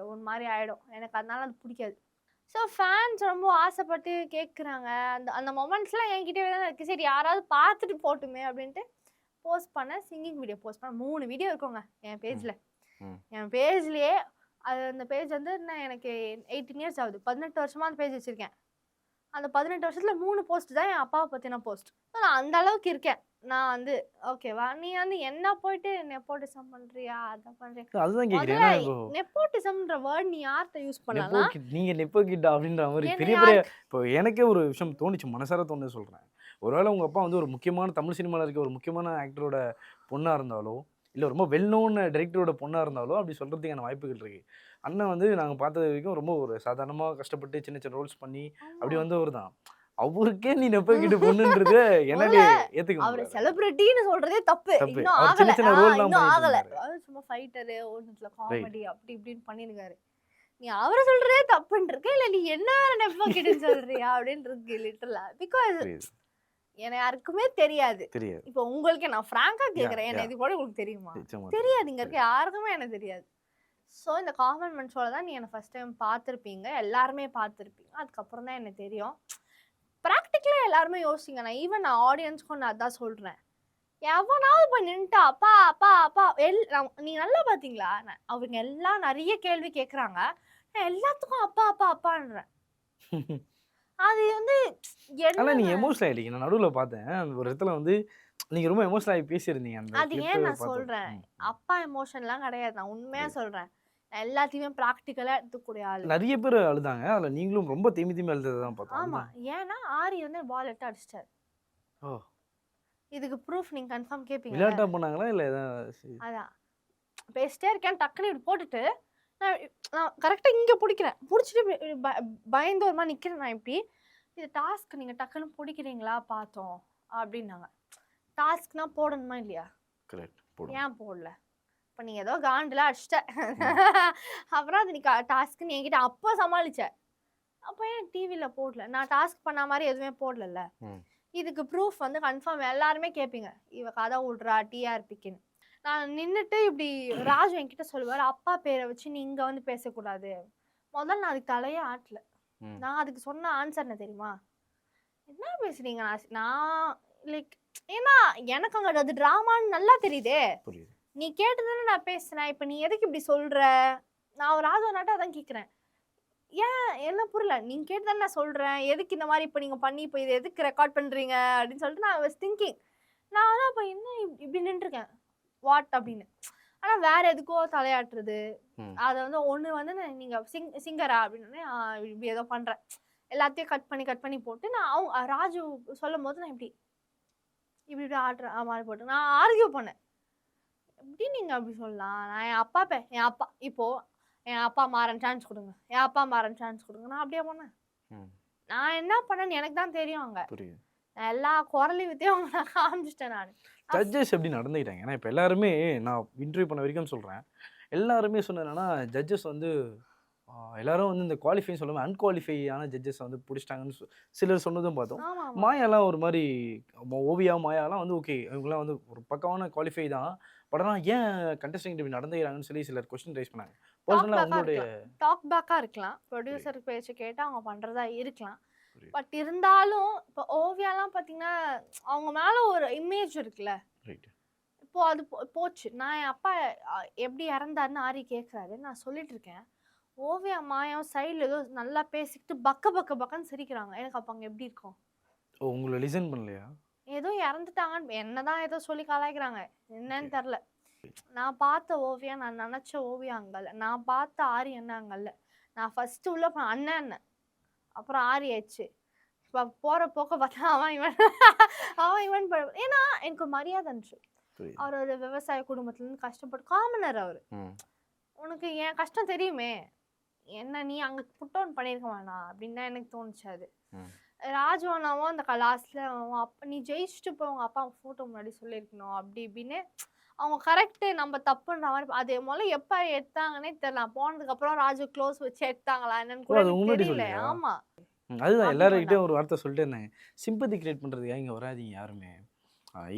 மாதிரி ஆகிடும் எனக்கு, அதனால அது பிடிக்காது. ஸோ ஃபேன்ஸ் ரொம்ப ஆசைப்பட்டு கேட்குறாங்க, அந்த மொமெண்ட்ஸ்லாம் என்கிட்டவே தான் இருக்குது. சரி யாராவது பார்த்துட்டு போட்டுமே அப்படின்ட்டு போஸ்ட் பண்ணேன், சிங்கிங் வீடியோ போஸ்ட் பண்ணேன். 3 வீடியோ இருக்குங்க என் பேஜில். என் பேஜ்லேயே அது அந்த பேஜ் வந்து நான் எனக்கு 18 இயர்ஸ் ஆகுது. 18 வருஷமா அந்த பேஜ் வச்சிருக்கேன். அந்த 18 வருஷத்துல 3 போஸ்ட் தான் என் அப்பாவ பத்தின போஸ்ட். நான் அந்த அளவுக்கு இருக்கேன். நான் வந்து ஓகேவா? நீ வந்து என்ன போயிட்டு நெப்போட்டிசம் பண்றியா? அத பண்றியா? அதுதான் கேட்குறேன். முதல்ல ஏன்னா இப்போ நெப்போட்டிசம்ன்ற வேர்ட் நீ யார்ட்ட யூஸ் நெப்போ பண்ணலாம்? கிட் நீங்க நெப்போ கிட்டா அப்படின்ற மாதிரி என்ன பெரிய பெரிய யாருக்கு இப்போ எனக்கே ஒரு விஷயம் தோணுச்சு. மனசார தோணுது சொல்றேன். ஒருவேளை உங்க அப்பா வந்து ஒரு முக்கியமான தமிழ் சினிமால இருக்க ஒரு முக்கியமான ஆக்டரோட பொண்ணா இருந்தாலோ, இல்ல ரொம்ப வெல் நோன் டைரக்டரோட பொண்ணா இருந்தாலோ, அப்படி சொல்றதுக்கான வாய்ப்புகள் இருக்கு. அண்ணன் வந்து நாங்க பார்த்தது வரைக்கும் ரொம்ப ஒரு சாதாரணமா கஷ்டப்பட்டு சின்ன சின்ன ரோல்ஸ் பண்ணி அப்படி ஆமா. வந்தவர் தான். அவருக்கே நீ நெப்போ கிட்டு பொண்ணுன்றது என்னால முதல்ல ஏத்துக்க அவர முடியல. செலிபிரிட்டின்னு சொல்றதே தப்பு. தப்பு. இன்னும் அவர் ஆகல. சின்ன சின்ன ரோல் தான் இன்னும் பண்ணிட்டு ஆகல. இருந்தாரு. அதாவது சும்மா ஃபைட்டரு, ஒண்ணுத்துல ரைட். காமெடி அப்படி இப்படின்னு பண்ணிருக்காரு. நீ அவர சொல்றதே தப்புன்றிருக்க, இல்ல நீ என்ன நெப்போ கிட்ன்னு சொல்றியா? அப்படின்னு இருக்கு லிட்டரலா. பிகாஸ் புரியுது. என்ன யாருக்குமே தெரியாது. தெரியாது. இப்போ உங்களுக்கே நான் ஃப்ராங்கா யா கேட்கிறேன். என்ன யா இது கூட உங்களுக்கு தெரியுமா? நிச்சயமா தெரியும். தெரியாது. இங்க இருக்க தெரியும். யாருக்குமே எனக்கு தெரியாது. ஸோ இந்த காமன் மேன் ஷோல தான் நீ என்ன ஃபர்ஸ்ட் டைம் பார்த்துருப்பீங்க. எல்லாருமே பார்த்துருப்பீங்க. அதுக்கப்புறம் தான் எனக்கு தெரியும். பிராக்டிகலா எல்லாருமே யோசிங்க. நான் ஆடியன்ஸ்க்கும் நான் அதான் சொல்றேன். எவனாவது போய் நின்னுட்டு அப்பா அப்பா அப்பா நீங்க நல்லா பாத்தீங்களா? அவங்க எல்லாம் நிறைய கேள்வி கேக்குறாங்க. நான் எல்லாத்துக்கும் அப்பா அப்பா அப்பான்றேன். அது வந்து ஆனா நீங்க என்னங்க? எமோஷனல் ஆயிட்டீங்க. நான் நடுவுல பார்த்தேன். அந்த ஒரு இடத்துல வந்து நீங்க ரொம்ப எமோஷனல் ஆகி பேசியிருந்தீங்க. அந்த அது கிளிப் ஏன் நான் பார்த்தது. சொல்றேன். ம். அப்பா எமோஷன்லாம் கிடையாது. நான் உண்மையா புரியுது. சொல்றேன். நான் எல்லாத்தையுமே பிராக்டிகலா எடுத்துக்கூடிய ஆளு. நெறைய பேர் அழுதாங்க. அதுல நீங்களும் ரொம்ப தேம்பி தேம்பி அழுதத தான் பார்த்தோம். ஆமா. அதுதான். ஏன்னா ஆரி வந்து பால் எடுத்து அடிச்சிட்டாரு. ஓ! இதுக்கு ப்ரூஃப் நீங்க கன்ஃபார்ம் கேட்பீங்கல்ல? விளையாட்டா பண்ணாங்களா? இல்ல அதான். பேசிட்டே இருக்கேன். டக்குன்னு இப்படி போட்டுட்டு நான் நான் கரெக்ட்டா இங்க புடிக்கிறேன். புடிச்சிட்டு இப்படி பயந்து ஒரு மாரி நிக்கிறேன் நான் இப்படி. இது டாஸ்க் நீங்க டக்குன்னு புடிக்கிறீங்களா பார்த்தோம் அப்படின்னாங்க. டாஸ்க்னா போடணுமா இல்லையா? கரெக்ட். போடுங்க. ஏன் போடல? இப்ப நீ ஏதோ காண்டுல அடிச்சிட்ட. ம். அப்புறம் அது நீ டாஸ்க்ன்னு என்கிட்ட அப்ப சமாளிச்ச. அப்ப ஏன் டிவில போடல? நான் டாஸ்க் பண்ண மாரி எதுவுமே போடலல்ல. ம். இதுக்கு ப்ரூஃப் வந்து கன்ஃபார்ம் எல்லாருமே கேட்பீங்க. இவ கதை விடுறா டிஆர்பிக்குன்னு. நான் நின்னுட்டு இப்படி ராஜு என்கிட்ட சொல்லுவாரு, அப்பா பேரை வச்சு நீ இங்க வந்து பேசக்கூடாது. முதல்ல நான் அதுக்கு தலையே ஆட்டல. ம். நான் அதுக்கு சொன்ன ஆன்சர் என்ன தெரியுமா? என்ன பேசுறீங்க? நான் லைக் ஏன்னா எனக்கு அங்க அது டிராமான்னு நல்லா தெரியுதே. புரியுது. நீ கேட்டதானே நான் பேசுனேன். இப்ப நீ எதுக்கு இப்படி சொல்ற? நான் ராஜு நாட்ட அதான் கேட்கிறேன். ஏன் என்ன புரியல. நீங்க கேட்டு தானே நான் சொல்றேன். எதுக்கு இந்த மாரி இப்ப நீங்க பண்ணி இப்ப இத எதுக்கு ரெக்கார்ட் பண்றீங்க? அப்படின்னு சொல்லிட்டு நான் வாஸ் திங்கிங். நான் வந்து அப்ப என்ன இப்படி நின்றுருக்கேன். வாட் அப்படின்னு. ஆனா வேற எதுக்கோ தலையாட்டுறது. ம். அத வந்து ஒண்ணு வந்து நீங்க சிங்கரா அப்படின்னோனே இப்படி ஏதோ பண்றேன். எல்லாத்தையும் கட் பண்ணி போட்டு நான் அவங்க ராஜு சொல்லும்போது நான் இப்படி இப்படி இப்படி ஆடுறேன். மாறி போட்டு நான் ஆர்கியூ பண்ணேன். எப்படி நீங்க அப்படி சொல்லலாம்? நான் என் அப்பா இப்போ என் அப்பா மாறன் சான்ஸ் குடுங்க. என் அப்பா மாறன் சான்ஸ் குடுங்க. நான் அப்படியே பண்ணேன். ம். நான் என்ன பண்ணேன்னு எனக்கு தான் தெரியும் அங்க. புரியுது. நான் எல்லா குரலி வித்தையும் அவங்க நான் காமிச்சிட்டேன் நானு. ஜட்ஜஸ் எப்படி நடந்துக்கிட்டாங்க? ஏன்னா இப்ப எல்லாருமே நான் இன்டர்வியூ பண்ண வரைக்கும் சொல்றேன். எல்லாருமே சொன்னது என்னன்னா, ஜட்ஜஸ் வந்து எல்லாரும் வந்து இந்த குவாலிஃபைன்னு சொல்லாம அன்குவாலிஃபை ஆன ஜட்ஜஸ் வந்து புடிச்சிட்டாங்கன்னு சிலர் சொன்னதும் பார்த்தோம். ஆமா, ஆமா. மாயாலாம் ஒரு மாரி ஓவியா, மாயாலாம் வந்து ஓகே. இவங்கலாம் வந்து ஒரு பக்காவான குவாலிஃபை தான். பட் ஆனா ஏன் கண்டஸ்டன்ட் இப்படி நடந்துக்கிறாங்கன்னு சொல்லி சிலர் கொஸ்டின் ரைஸ் பண்ணாங்க. டாக் பர்சனலா பேக்கா உங்களுடைய இருக்கலாம். டாக் பேக்கா இருக்கலாம். ப்ரொடியூசர் பேச்ச கேட்டு அவங்க பண்றதா இருக்கலாம். புரியுது. பட் இருந்தாலும் இப்போ ஓவியாலாம் பார்த்தீங்கன்னா, அவங்க மேல ஒரு இமேஜ் இருக்குல்ல. ரைட். இப்போ அது போச்சு. நான் என் அப்பா எப்படி இறந்தாருன்னு ஆரி கேட்குறாரு. நான் சொல்லிட்டு இருக்கேன். ஓவியா மாயாவும் சைடுல ஏதோ நல்லா பேசிக்கிட்டு பக்கன்னு சிரிக்கிறாங்க. எனக்கு அப்ப அங்க எப்படி இருக்கும்? ஓ! உங்கள லிசன் பண்ணலையா? ஏதோ இறந்துட்டாங்கன்னு என்னதான் ஏதோ சொல்லி கலாய்க்கிறாங்க. என்னன்னு ஓகே. தெரியல. நான் பார்த்த ஓவியா, நான் நெனச்ச ஓவியா அங்க இல்ல. நான் பார்த்த ஆரி அண்ணன் அங்க இல்ல. நான் ஃபர்ஸ்ட் உள்ள அண்ணன். அப்புறம் ஆரி ஆயிடுச்சு. இப்ப போற போக்க பார்த்தா அவன் இவன் அவன் இவன் ஏன்னா எனக்கு ஒரு மரியாதை இருந்துச்சு. புரியுது. அவர் ஒரு விவசாய குடும்பத்துல இருந்து கஷ்டப்பட்டு காமனர் அவரு. ம். உனக்கு என் கஷ்டம் தெரியுமே. என்ன நீ அங்க புட் டவுன் பண்ணியிருக்க வேணாம் அப்படின்னு தான் எனக்கு தோணுச்சு அது. ம். ராஜு அண்ணாவும் அந்த லாஸ்ட்ல நீ ஜெயிச்சுட்டு போய் உங்க அப்பா போட்டோ முன்னாடி சொல்லியிருக்கணும் அப்படி இப்படின்னு அவங்க கரெக்ட் நம்ம தப்புன்ற மாதிரி அது முதல்ல எப்ப எடுத்தாங்கன்னே தெரியல. நான் போனதுக்கு அப்புறம் ராஜு க்ளோஸ் வச்சு எடுத்தாங்களா என்னன்னு ஓ! கூட அது எனக்கு முன்னாடி தெரியல. சொல்லியா? ஆமா. அதுதான் அப்படி எல்லார்கிட்டயும் பண்ணாங்க. ஒரு வார்த்தை சொல்லிட்டே இருந்தாங்க. சிம்பத்தி கிரியேட் பண்றதுக்காக இங்க வராதீங்க யாருமே.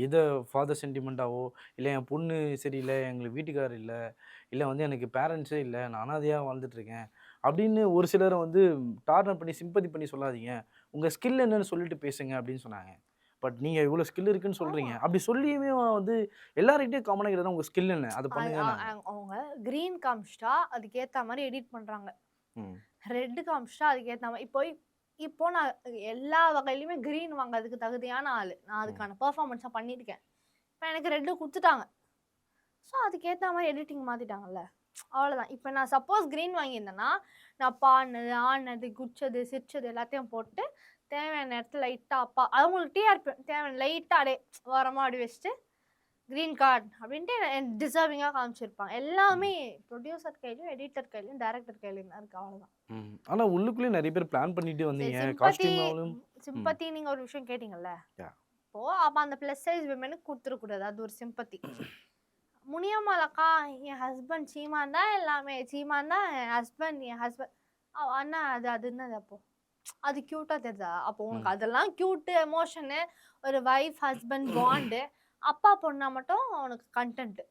இத ஃபாதர் சென்டிமெண்ட்டாவோ, இல்ல என் பொண்ணு சரியில்ல, எங்களுக்கு வீட்டுக்காரர் இல்ல, இல்ல வந்து எனக்கு பேரண்ட்ஸே இல்ல, நான் அனாதையா வாழ்ந்துட்டு இருக்கேன். அப்படின்னு ஒரு சிலர வந்து டார்கெட் பண்ணி சிம்பத்தி பண்ணி சொல்லாதீங்க. உங்க ஸ்கில் என்னன்னு சொல்லிட்டு பேசுங்க அப்படின்னு சொன்னாங்க. பட் நீங்க இவ்வளவு ஸ்கில் இருக்குன்னு சொல்றீங்க. அப்படி சொல்லியுமே வந்து எல்லார்கிட்டயும் காமனா இருக்கிறது உங்க ஸ்கில் என்ன? அது பண்ணுங்க. அவங்க கிரீன் காமிச்சிட்டா அதுக்கேத்த மாதிரி எடிட் பண்றாங்க, ம். ரெட் காமிச்சிட்டா அதுக்கேத்த மாதிரி. இப்போ நான் எல்லா வகையிலுமே கிரீன் வாங்குறதுக்கு தகுதியான ஆளு. நான் அதுக்கான பெர்ஃபார்மன்ஸை பண்ணியிருக்கேன். இப்போ எனக்கு ரெட்டு கொடுத்துட்டாங்க. ஸோ அதுக்கேற்ற மாதிரி எடிட்டிங் மாற்றிட்டாங்கல்ல, அவ்வளோதான். இப்போ நான் சப்போஸ் க்ரீன் வாங்கியிருந்தேன்னா நான் பாடினது, ஆடினது, குச்சது, சிரிச்சது எல்லாத்தையும் போட்டு தேவையான இடத்துல லைட்டாக அவங்களுக்கு டிஆர்பி தேவையான லைட்டாக அப்படியே ஓரமாக அப்படி வச்சுட்டு க்ரீன் கார்டு அப்படின்ட்டு டிசர்விங்காக காமிச்சிருப்பாங்க. எல்லாமே ப்ரொடியூசர் கையிலையும், எடிட்டர் கையிலையும், டைரக்டர் கையிலையும் தான் இருக்குது, அவ்வளோதான். ஆனா உள்ளுக்குள்ளேயே நிறைய பேர் பிளான் பண்ணிட்டு வந்தீங்க. சிம்பத்தி நீங்கள் ஒரு விஷயம் கேட்டிங்கல்ல, இப்போ அப்போ அந்த ப்ளஸ் சைஸ் விமனுக்கு கொடுத்துடக்கூடாது, அது ஒரு சிம்பத்தி. முனியம்மாலக்கா என் ஹஸ்பண்ட் சீமான் தான், எல்லாமே சீமான் தான் என் ஹஸ்பண்ட் அண்ணா அது என்னது? அப்போ அது க்யூட்டாக தெரியுதா? அப்போ உனக்கு அதெல்லாம் க்யூட்டு எமோஷனு, ஒரு வைஃப் ஹஸ்பண்ட் பாண்டு, அப்பா பொண்ணா மட்டும் உனக்கு கண்டென்ட்.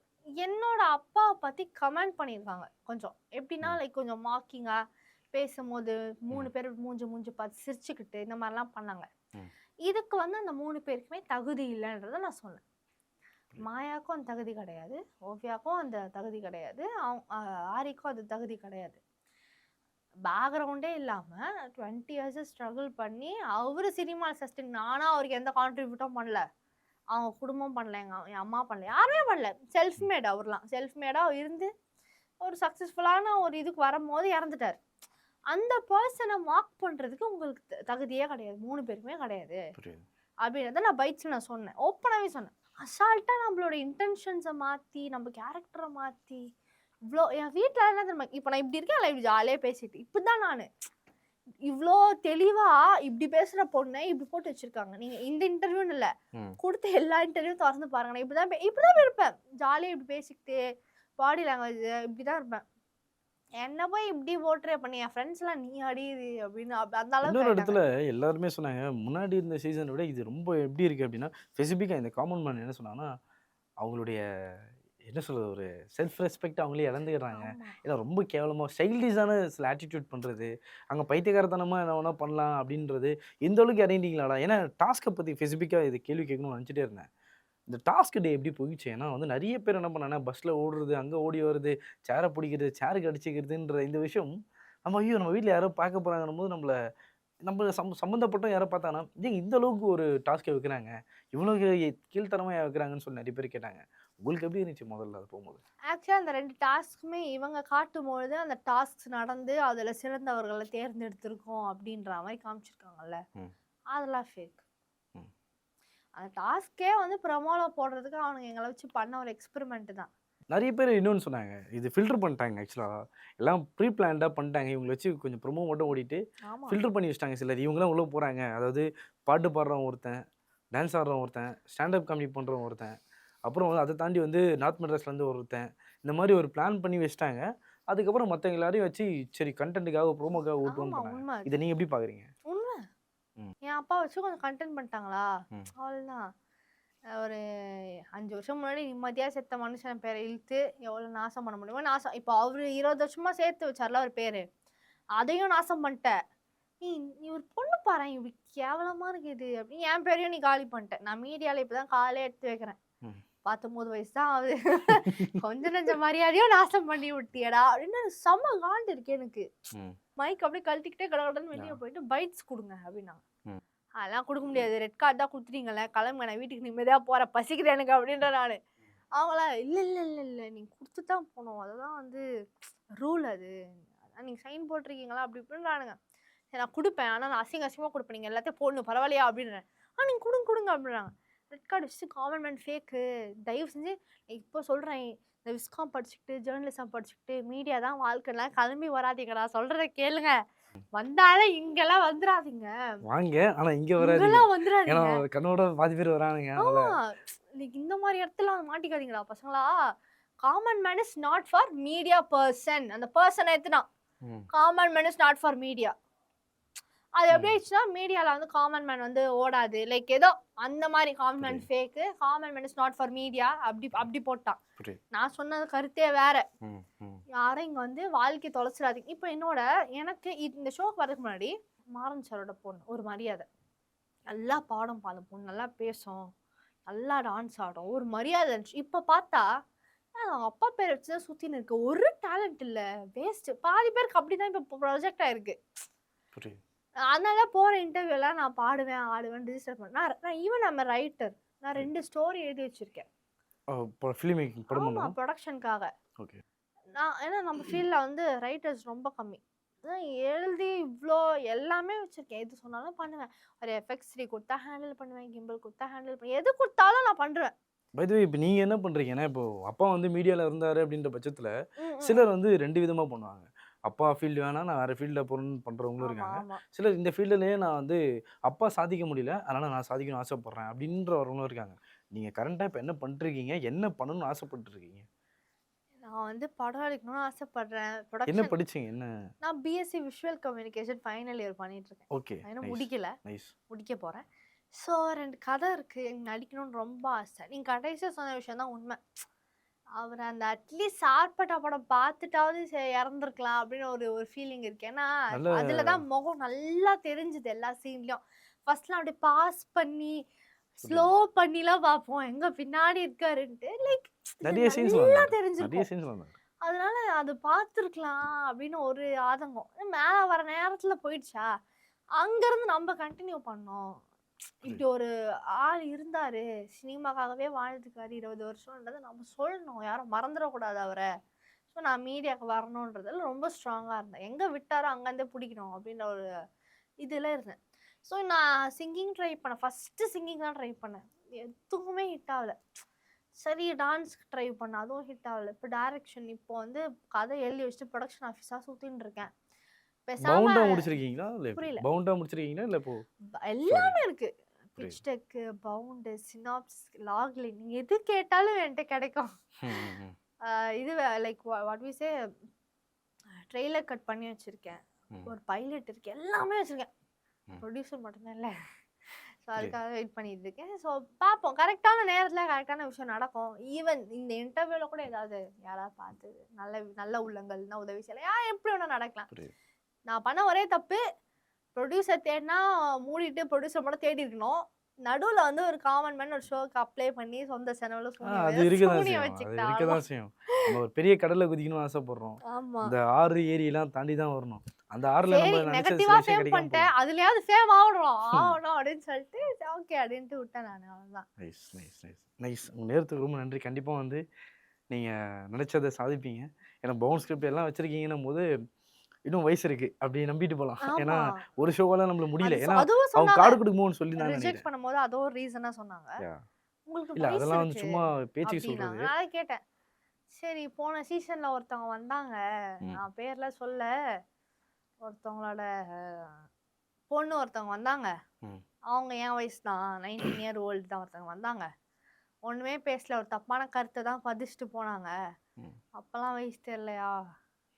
என்னோட அப்பாவை பற்றி கமெண்ட் பண்ணியிருக்காங்க கொஞ்சம், எப்படின்னா லைக் கொஞ்சம் மாக்கிங்காக பேசும்போது 3 பேர் மூஞ்சி பார்த்து சிரிச்சுக்கிட்டு இந்த மாதிரிலாம் பண்ணாங்க. இதுக்கு வந்து அந்த 3 பேருக்குமே தகுதி இல்லைன்றதை நான் சொன்னேன். மாயாக்கும் அந்த தகுதி கிடையாது, ஓவியாக்கும் அந்த தகுதி கிடையாது, ஆரிக்கும் அது தகுதி கிடையாது. பேக்ரவுண்டே இல்லாமல் 20 years ஸ்ட்ரகிள் பண்ணி அவரு சினிமா சஸ்டெயின். நானும் அவருக்கு எந்த கான்ட்ரிபியூட்டும் பண்ணல, அவங்க குடும்பம் பண்ணல, என் அம்மா பண்ணல, யாருமே பண்ணல. செல்ஃப் மேட், அவர்லாம் செல்ஃப் மேடாக இருந்து ஒரு சக்ஸஸ்ஃபுல்லான ஒரு இதுக்கு வரும்போது இறந்துட்டார். அந்த பர்சனை மார்க் பண்ணுறதுக்கு உங்களுக்கு தகுதியே கிடையாது, 3 பேருக்குமே கிடையாது அப்படின்றத நான் பைட்ஸில் நான் சொன்னேன், ஓப்பனாகவே சொன்னேன். அசால்ட்டாக நம்மளோட இன்டென்ஷன்ஸை மாற்றி, நம்ம கேரக்டரை மாற்றி, இவ்வளோ என் வீட்டில் என்ன தெரியுமா, இப்போ நான் இப்படி இருக்கேன், இப்படி ஜாலியாக பேசிட்டு, இப்படி தான் நான் இவ்வளோ தெளிவாக இப்படி பேசுகிற பொண்ணை இப்படி போட்டு வச்சுருக்காங்க. நீங்கள் இந்த இன்டர்வியூன்னு இல்லை, கொடுத்த எல்லா இன்டர்வியூ திறந்து பாருங்க, நான் இப்படி தான் இருப்பேன், ஜாலியாக இப்படி பேசிக்கிட்டு, பாடி லாங்குவேஜ் இப்படி தான் இருப்பேன். என்ன போய் இப்படி போட்டுறே பண்ணி என் ஃப்ரெண்ட்ஸ்லாம் நீ அடியுது அப்படின்னு அந்த அளவுக்கு. இன்னொரு இடத்துல எல்லாருமே சொன்னாங்க, முன்னாடி இருந்த சீசனை விட இது ரொம்ப எப்படி இருக்குது அப்படின்னா, ஸ்பெசிஃபிக்காக இந்த காமன் மேன் என்ன சொன்னாங்கன்னா, அவங்களுடைய என்ன சொல்கிறது, ஒரு செல்ஃப் ரெஸ்பெக்ட் அவங்களே இழந்துக்கிறாங்க. ஏன்னா ரொம்ப கேவலமாக ஸ்டைலிஷான சில ஆட்டிடியூட் பண்ணுறது, அங்கே பைத்தியக்காரத்தனமாக என்ன வேணால் பண்ணலாம் அப்படின்றது, இந்த அளவுக்கு இறங்கிட்டீங்களாடா? ஏன்னா டாஸ்க்கை பற்றி ஸ்பெசிஃபிக்காக இது கேள்வி கேட்கணும்னு நினச்சிட்டே இருந்தேன். இந்த டாஸ்க் டே எப்படி போயிடுச்சு? ஏன்னா வந்து நிறைய பேர் என்ன பண்ணாங்கன்னா, பஸ்ஸில் ஓடுறது, அங்கே ஓடி வருது, சேரை பிடிக்கிறது, சேருக்கு அடிச்சுக்கிறதுன்ற இந்த விஷயம் நம்ம ஐயோ நம்ம வீட்டில் யாரோ பார்க்க போகிறாங்கன்னும் போது நம்ம சம்மந்தப்பட்டோம் யாரோ பார்த்தாங்கன்னா, ஏன் இந்த அளவுக்கு ஒரு டாஸ்க்கை வைக்கிறாங்க, இவ்வளோ கீழ்த்தரமாக வைக்கிறாங்கன்னு சொல்லி நிறைய பேர் கேட்டாங்க. உங்களுக்கு எப்படி இருந்துச்சு முதல்ல அது போகும்போது? ஆக்சுவலாக அந்த 2 டாஸ்க்குமே இவங்க காட்டும்பொழுது அந்த டாஸ்க் நடந்து அதில் சிறந்தவர்களை தேர்ந்தெடுத்திருக்கோம் அப்படின்ற மாதிரி காமிச்சிருக்காங்கல்ல, அதெல்லாம் ஃபேக். அந்த டாஸ்க்கே வந்து ப்ரமோவில் போடுறதுக்கு அவனுங்க எங்களை வச்சு பண்ண ஒரு எக்ஸ்பெரிமெண்ட் தான். நிறைய பேர் இன்னொன்று சொன்னாங்க, இது ஃபில்டர் பண்ணிட்டாங்க. ஆக்சுவலாக எல்லாம் ப்ரீ பிளான்டாக பண்ணிட்டாங்க, இவங்களை வச்சு கொஞ்சம் ப்ரொமோ மட்டும் ஓடிட்டு ஃபில்டர் பண்ணி வச்சிட்டாங்க. சிலர் இவங்களாம் உள்ளே போகிறாங்க, அதாவது பாட்டு பாடுறவன் ஒருத்தன், டான்ஸ் ஆடுறவன் ஒருத்தன், ஸ்டாண்டப் காமெடி பண்ணுறவன் ஒருத்தன், அப்புறம் வந்து அதை தாண்டி வந்து நார்த் மெட்ராஸ்லேருந்து ஒருத்தன், இந்த மாதிரி ஒரு பிளான் பண்ணி வச்சிட்டாங்க. அதுக்கப்புறம் மற்றவங்க எல்லாரையும் வச்சு சரி கண்டென்ட்டுக்காக ப்ரோமோக்காக ஓட்டுவோம் பண்ணாங்க. இதை நீங்கள் எப்படி பார்க்குறீங்க? உண்மை, என் அப்பா வச்சு கொஞ்சம் கண்டென்ட் பண்ணிட்டாங்களா, அவ்வளோதான். ஒரு 5 வருஷம் முன்னாடி நிம்மதியாக செத்த மனுஷன் பேரை இழுத்து எவ்வளோ நாசம் பண்ண முடியுமோ நாசம். இப்போ அவர் 20 வருஷமாக சேர்த்து வச்சார்ல ஒரு பேர், அதையும் நாசம் பண்ணிட்ட. நீ ஒரு பொண்ணு பாரு இப்படி கேவலமாக இருக்குது அப்படின்னு என் பேரையும் நீ காலி பண்ணிட்ட. நான் மீடியாவில் இப்போ தான் காலே எடுத்து வைக்கிறேன், 19 வயசு தான் ஆகுது, கொஞ்சம் நெஞ்ச மரியாதையும் நாசம் பண்ணி விட்டியடா அப்படின்னு செம்ம காண்டு இருக்கு எனக்கு. மைக் அப்படியே கழட்டிக்கிட்டே கடகடன்னு வெளியே போயிட்டு பைட்ஸ் கொடுங்க அப்படின்னாங்க. அதெல்லாம் கொடுக்க முடியாது, ரெட் கார்டு தான் கொடுத்துட்டீங்களே, கிளம்புங்க, நான் வீட்டுக்கு நிம்மதியாக போகிறேன், பசிக்கிறேன் எனக்கு அப்படின்ற. நான் அவங்களா இல்லை நீங்கள் கொடுத்து தான் போகணும், அதுதான் வந்து ரூல், அது அதான் நீங்கள் சைன் போட்டிருக்கீங்களா அப்படி இப்படின்றானுங்க. சரி நான் கொடுப்பேன், ஆனால் நான் அசிங்கமாக கொடுப்பேன், நீங்கள் எல்லாத்தையும் போடணும் பரவாயில்லையா அப்படின்றேன். நீங்கள் கொடுங்க அப்படின்றாங்க. ரெட் கார்டு வச்சு காமன் மேன் ஃபேக்கு, தயவு செஞ்சு இப்போ சொல்கிறேன், இந்த விஸ்காம் படிச்சுக்கிட்டு ஜேர்னலிசம் படிச்சுக்கிட்டு மீடியா தான் வாழ்க்கைலாம் கிளம்பி வராதீங்கடா, சொல்கிறத கேளுங்க, வந்தாலே இங்கெல்லாம் வந்துடாதீங்க, வாங்க ஆனா இங்க வராதீங்க, ஏன்னா கண்ணோட பாதி பேர் வரானுங்க. இந்த மாதிரி இடத்துல மாட்டிக்காதீங்களா பசங்களா. Common man is not for media person, அந்த பர்சன் எத்தனா common man is not for media. அது எப்படி ஆயிடுச்சுன்னா மீடியாவில் வந்து காமன் மேன் வந்து ஓடாது, லைக் ஏதோ அந்த மாதிரி common man fake, common man is not for media அப்படி போட்டான். நான் சொன்னது கருத்தே வேற. யாரும் இங்கே வந்து வாழ்க்கை தொலைச்சிடாதீங்க. இப்போ எனக்கு இந்த ஷோக்கு வரதுக்கு முன்னாடி மாறன் சாரோட பொண்ணு ஒரு மரியாதை, நல்லா பாடும் அந்த பொண்ணு, நல்லா பேசும், நல்லா டான்ஸ் ஆடும், ஒரு மரியாதை இருந்துச்சு. இப்ப பார்த்தா அவங்க அப்பா பேர் வச்சு தான் சுத்தின்னு இருக்கு. ஒரு டேலண்ட் இல்ல, வேஸ்ட். பாதி பேருக்கு அப்படிதான் இப்ப ப்ரொஜெக்ட் ஆயிருக்கு. புரியுது. அதனால போற இன்டர்வியூலாம் நான் பாடுவேன், ஆடுவேன், ரிஜிஸ்டர் பண்ணேன். நான் ஈவன் ஐம் ரைட்டர். நான் 2 ஸ்டோரி எழுதி வச்சிருக்கேன். ஃபிலிம் மேக்கிங் படம் ஆமா, பண்ணலாம். ப்ரொடக்ஷனுக்காக. ஓகே. ஏன்னா நம்ம ஃபீல்ட்ல வந்து ரைட்டர்ஸ் ரொம்ப கம்மி. அதான் எழுதி இவ்ளோ எல்லாமே வச்சிருக்கேன். எது சொன்னாலும் பண்ணுவேன். ஒரு FX3 குடுத்தா ஹேண்டில் பண்ணுவேன், கிம்பிள் குடுத்தா ஹேண்டில் பண்ணுவேன். எது குடுத்தாலும் நான் பண்றேன். பை தி வே இப்போ நீங்க என்ன பண்றீங்க? ஏன்னா இப்போ அப்பா வந்து மீடியால இருந்தாரு அப்படின்ற பட்சத்துல ம், ம். சிலர் வந்து 2 விதமா பண்ணுவாங்க. அப்பா ஃபீல்டு வேணாம், நான் வேற ஃபீல்டில் போறேன்னு பண்றவங்களும் ஆமா, இருக்காங்க. ஆமா. சிலர் இந்த ஃபீல்டுலயே நான் வந்து அப்பா சாதிக்க முடியல, அதனால நான் சாதிக்கணும்னு ஆசைப்படுறேன் அப்படின்றவங்களும் இருக்காங்க. நீங்க கரண்டா இப்போ என்ன பண்ணிருக்கீங்க? என்ன பண்ணணும்னு ஆசைப்பட்டு இருக்கீங்க? நான் வந்து படம் எடுக்கணும்னு ஆசைப்படுறேன். என்ன ப்ரொடக்ஷன் படிச்சீங்க? என்ன? நான் BSc visual communication final year பண்ணிட்டு இருக்கேன். ஓகே. நான் இன்னும் நைஸ். முடிக்கல. நைஸ். முடிக்க போறேன். ஸோ 2 கதை இருக்கு. எனக்கு நடிக்கணும்னு ரொம்ப ஆசை. நீங்க கடைசியா சொன்ன விஷயம் தான் உண்மை. அவர் அந்த அட்லீஸ்ட் சார்பட்டா படம் பார்த்துட்டாவது இறந்துருக்கலாம் அப்படின்னு ஒரு ஃபீலிங் இருக்கு. ஏன்னா நல்ல அதுல தான் முகம் நல்லா தெரிஞ்சுது எல்லா சீன்லயும். ஃபர்ஸ்ட்லாம் அப்படியே பாஸ் பண்ணி ஸ்லோ பண்ணிலாம் பார்ப்போம் எங்க பின்னாடி இருக்காருன்ட்டு. லைக் நிறைய சீன்ஸ் நல்லா வந்தாரு. நிறைய தெரிஞ்சிருக்கும். சீன்ஸ் வந்தாரு. அதனால அது பார்த்துருக்கலாம் அப்படின்னு ஒரு ஆதங்கம். மேல வர நேரத்துல போயிடுச்சா, அங்கிருந்து நம்ம கண்டினியூ பண்ணோம். இப்படி ஒரு ஆள் இருந்தாரு, சினிமாக்காகவே வாழ்ந்துருக்காரு 20 வருஷம்ன்றதை நம்ம சொல்லணும். யாரும் மறந்துடக்கூடாது அவரை. ஸோ நான் மீடியாவுக்கு வரணுன்றதுல ரொம்ப ஸ்ட்ராங்கா இருந்தேன். எங்க விட்டாரோ அங்கேருந்தே பிடிக்கணும் அப்படின்ற ஒரு இதுல இருந்தேன். ஸோ நான் சிங்கிங் ட்ரை பண்ணேன். ஃபர்ஸ்ட் சிங்கிங் தான் ட்ரை பண்ணேன். எதுக்குமே ஹிட் ஆகல. சரி டான்ஸ்க்கு ட்ரை பண்ணேன், அதுவும் ஹிட் ஆகல. இப்போ டைரக்ஷன் இப்போ வந்து கதை எழுதி வச்சுட்டு ப்ரொடக்ஷன் ஆஃபீஸாக சுற்றின்னு இருக்கேன். பேசாம பவுண்டா முடிச்சிருக்கீங்களா? இல்ல புரியல. பவுண்டா முடிச்சிருக்கீங்களா? இல்ல இப்போ எல்லாமே இருக்கு. புரியுது. Pitch deck, bound, synopsis, logline, நீங்க எது கேட்டாலும் என்கிட்ட கிடைக்கும். ம், ம், ம். இது like what we say trailer cut பண்ணி வச்சிருக்கேன். ம். ஒரு பைலட் இருக்கு, எல்லாமே வச்சிருக்கேன். ம். ப்ரொடியூசர் மட்டும்தான் இல்லை. ஸோ புரியுது. அதுக்காக வெயிட் பண்ணிட்டு இருக்கேன். ஸோ பார்ப்போம், கரெக்டான நேரத்தில் கரெக்டான விஷயம் நடக்கும். ஈவன் இந்த இன்டர்வியூல கூட ஏதாவது யாராவது பார்த்து நல்ல நல்ல உள்ளங்கள்னா உதவி செய்யலாம், எப்படி வேணா நடக்கலாம். புரியுது. நான் பண்ண ஒரே தப்பு, ப்ரொடியூசர் தேடினா மூடிட்டு ப்ரொடியூசர் மட்டும் தேடி இருக்கணும். நடுவில் வந்து ஒரு காமன் மேன் ஒரு ஷோக்கு அப்ளை பண்ணி சொந்த செலவுல அது இருக்கதான் சூனியம் செய்யும். அது வச்சுக்கிட்டா இருக்கதான் செய்யும். நம்ம ஒரு பெரிய கடல்ல குதிக்கணும்னு ஆசைப்படுறோம். ஆமா. இந்த ஆறு ஏரியெல்லாம் தாண்டி தான் வரணும். அந்த ஆறுல சரி நம்ம நினைச்ச நெகட்டிவா சில விஷயம் ஃபேம் கிடைக்காம பண்ணிட்டேன், போகும். அதுலயாவது ஃபேம் ஆகணும் அப்படின்னு சொல்லிட்டு ஓகே அப்படின்ட்டு விட்டேன் நான். அவ்வளவுதான். Nice nice nice nice. உங்க நேரத்துக்கு ரொம்ப நன்றி. கண்டிப்பா வந்து நீங்க நினைச்சதை சாதிப்பீங்க. ஏன்னா பவுன் ஸ்கிரிப்ட் எல்லாம் வச்சிருக்கீங்கன்னும் போது இன்னும் வயசு இருக்கு அப்படி நம்பிட்டு போலாம். ஏன்னா ஆமா, ஒரு ஷோவால நம்மள முடியல. அது ஏன்னா அதுவும் அவங்க சொன்னாங்க. கார்டு கொடுக்குமோன்னு சொல்லி நான் ரிஜெக்ட் நினைக்கிறேன். பண்ணும்போது அதோ ஒரு ரீசனா சொன்னாங்க. Yeah. உங்களுக்கு இல்ல வயசு அதெல்லாம் வந்து இருக்கு சும்மா பேச்சுக்கு அப்படின்னாங்க. சொல்றது. நான் அதை கேட்டேன். சரி போன சீசன்ல ஒருத்தவங்க வந்தாங்க, ம். நான் பேர்ல சொல்ல, ஒருத்தவங்களோட பொண்ணு ஒருத்தவங்க வந்தாங்க. ம். அவங்க என் வயசு தான், 19 இயர் ஓல்டு தான். ஒருத்தவங்க வந்தாங்க, ஒண்ணுமே பேசல, ஒரு தப்பான கருத்தை தான் பதிச்சுட்டு போனாங்க. ம். அப்பெல்லாம் வயசு தெரியலையா,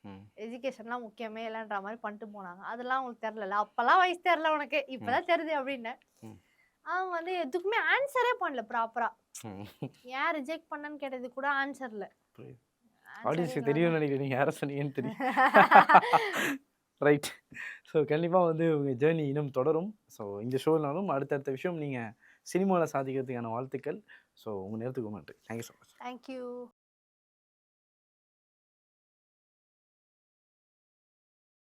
ம். எஜுகேஷன்லாம் முக்கியமே இல்லைன்ற மாதிரி பண்ணிட்டு போனாங்க. அதெல்லாம் உங்களுக்கு தெரியல, அப்பெல்லாம் வயசு தெரியல உனக்கு, இப்பதான் தெரியுது அப்படின்னு. ம். அவங்க வந்து எதுக்குமே ஆன்சரே பண்ணல ப்ராப்பரா. ம். ஏன் ரிஜெக்ட் பண்ணன்னு கேட்டது கூட ஆன்சர் இல்ல. புரியுது. ஆன்சரே ஆடியன்ஸ்க்கு தெரியும்னு நினைக்கிறேன் நீங்க யாரை சொன்னீங்கன்னு தெரியும். ரைட். ஸோ கண்டிப்பாக வந்து உங்கள் ஜேர்னி இன்னும் தொடரும். ஸோ இந்த ஷோனாலும் அடுத்தடுத்த விஷயம் நீங்கள் சினிமாவில் சாதிக்கிறதுக்கான வாழ்த்துக்கள். ஸோ உங்கள் நேரத்துக்கு நன்றி. Thank you so much. தேங்க்யூ.